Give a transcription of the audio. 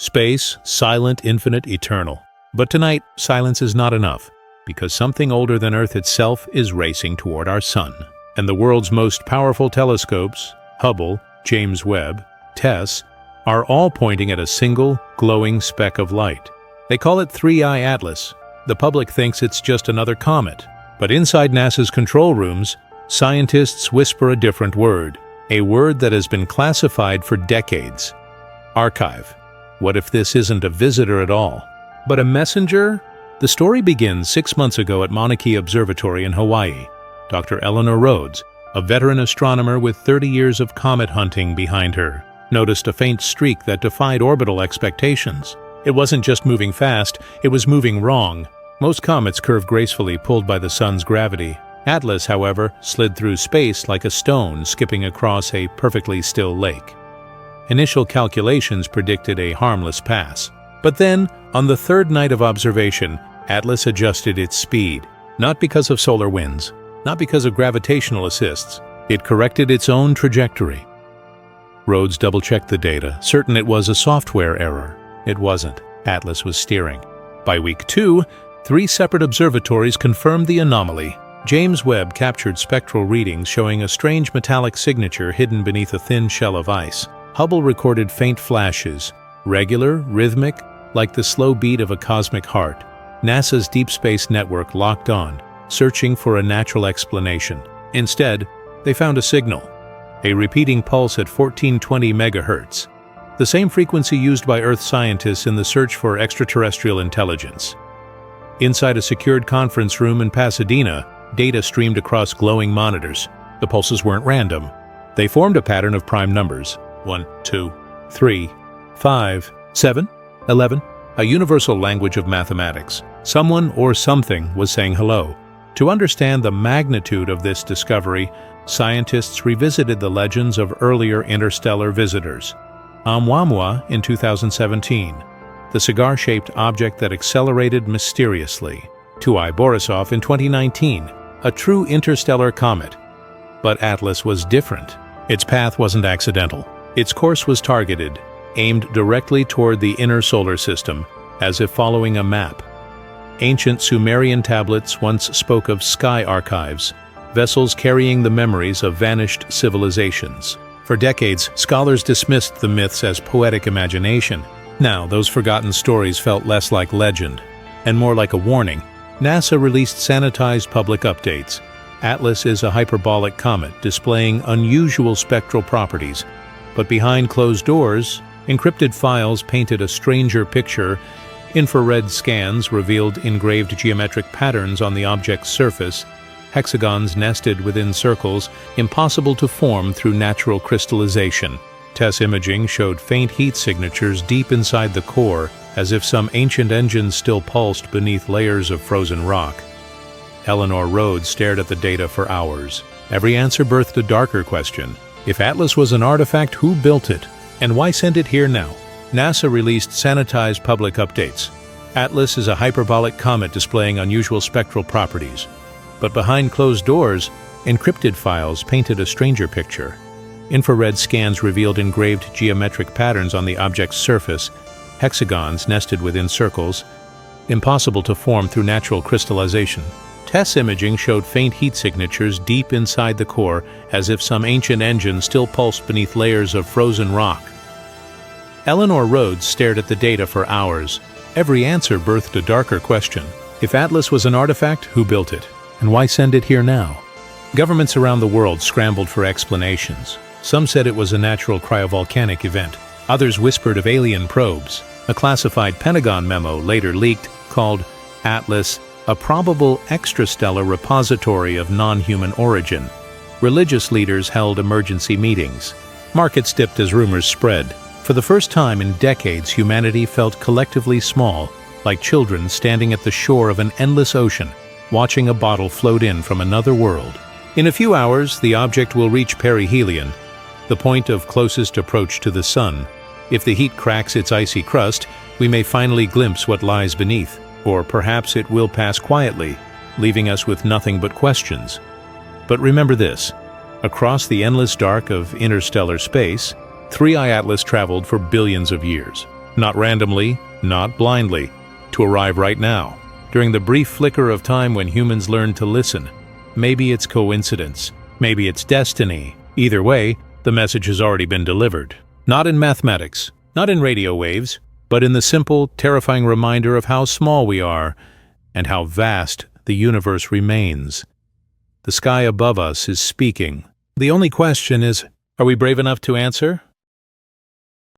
Space, silent, infinite, eternal. But tonight, silence is not enough, because something older than Earth itself is racing toward our Sun. And the world's most powerful telescopes, Hubble, James Webb, TESS, are all pointing at a single, glowing speck of light. They call it Three-Eye Atlas. The public thinks it's just another comet. But inside NASA's control rooms, scientists whisper a different word, a word that has been classified for decades. Archive. What if this isn't a visitor at all, but a messenger? The story begins 6 months ago at Mauna Kea Observatory in Hawaii. Dr. Eleanor Rhodes, a veteran astronomer with 30 years of comet hunting behind her, noticed a faint streak that defied orbital expectations. It wasn't just moving fast, it was moving wrong. Most comets curve gracefully, pulled by the sun's gravity. Atlas, however, slid through space like a stone skipping across a perfectly still lake. Initial calculations predicted a harmless pass. But then, on the third night of observation, Atlas adjusted its speed, not because of solar winds, not because of gravitational assists. It corrected its own trajectory. Rhodes double-checked the data, certain it was a software error. It wasn't. Atlas was steering. By week 2, 3 separate observatories confirmed the anomaly. James Webb captured spectral readings showing a strange metallic signature hidden beneath a thin shell of ice. Hubble recorded faint flashes, regular, rhythmic, like the slow beat of a cosmic heart. NASA's Deep Space Network locked on, searching for a natural explanation. Instead, they found a signal, a repeating pulse at 1420 megahertz, the same frequency used by Earth scientists in the search for extraterrestrial intelligence. Inside a secured conference room in Pasadena, data streamed across glowing monitors. The pulses weren't random. They formed a pattern of prime numbers. 1, 2, 3, 5, 7, 11, a universal language of mathematics. Someone or something was saying hello. To understand the magnitude of this discovery, scientists revisited the legends of earlier interstellar visitors. Oumuamua in 2017, the cigar-shaped object that accelerated mysteriously. Tuai Borisov in 2019, a true interstellar comet. But Atlas was different. Its path wasn't accidental. Its course was targeted, aimed directly toward the inner solar system, as if following a map. Ancient Sumerian tablets once spoke of sky archives, vessels carrying the memories of vanished civilizations. For decades, scholars dismissed the myths as poetic imagination. Now, those forgotten stories felt less like legend, and more like a warning. NASA released sanitized public updates. Atlas is a hyperbolic comet displaying unusual spectral properties. But behind closed doors, encrypted files painted a stranger picture. Infrared scans revealed engraved geometric patterns on the object's surface, hexagons nested within circles, impossible to form through natural crystallization. TESS imaging showed faint heat signatures deep inside the core, as if some ancient engine still pulsed beneath layers of frozen rock. Eleanor Rhodes stared at the data for hours. Every answer birthed a darker question. If Atlas was an artifact, who built it? And why send it here now? NASA released sanitized public updates. Atlas is a hyperbolic comet displaying unusual spectral properties. But behind closed doors, encrypted files painted a stranger picture. Infrared scans revealed engraved geometric patterns on the object's surface, hexagons nested within circles, impossible to form through natural crystallization. TESS imaging showed faint heat signatures deep inside the core, as if some ancient engine still pulsed beneath layers of frozen rock. Eleanor Rhodes stared at the data for hours. Every answer birthed a darker question. If Atlas was an artifact, who built it? And why send it here now? Governments around the world scrambled for explanations. Some said it was a natural cryovolcanic event. Others whispered of alien probes. A classified Pentagon memo later leaked called Atlas a probable extrastellar repository of non-human origin. Religious leaders held emergency meetings. Markets dipped as rumors spread. For the first time in decades, humanity felt collectively small, like children standing at the shore of an endless ocean, watching a bottle float in from another world. In a few hours, the object will reach perihelion, the point of closest approach to the Sun. If the heat cracks its icy crust, we may finally glimpse what lies beneath. Or perhaps it will pass quietly, leaving us with nothing but questions. But remember this, across the endless dark of interstellar space, Three-Eye Atlas traveled for billions of years. Not randomly, not blindly, to arrive right now, during the brief flicker of time when humans learned to listen. Maybe it's coincidence, maybe it's destiny. Either way, the message has already been delivered. Not in mathematics, not in radio waves, but in the simple, terrifying reminder of how small we are and how vast the universe remains. The sky above us is speaking. The only question is, are we brave enough to answer?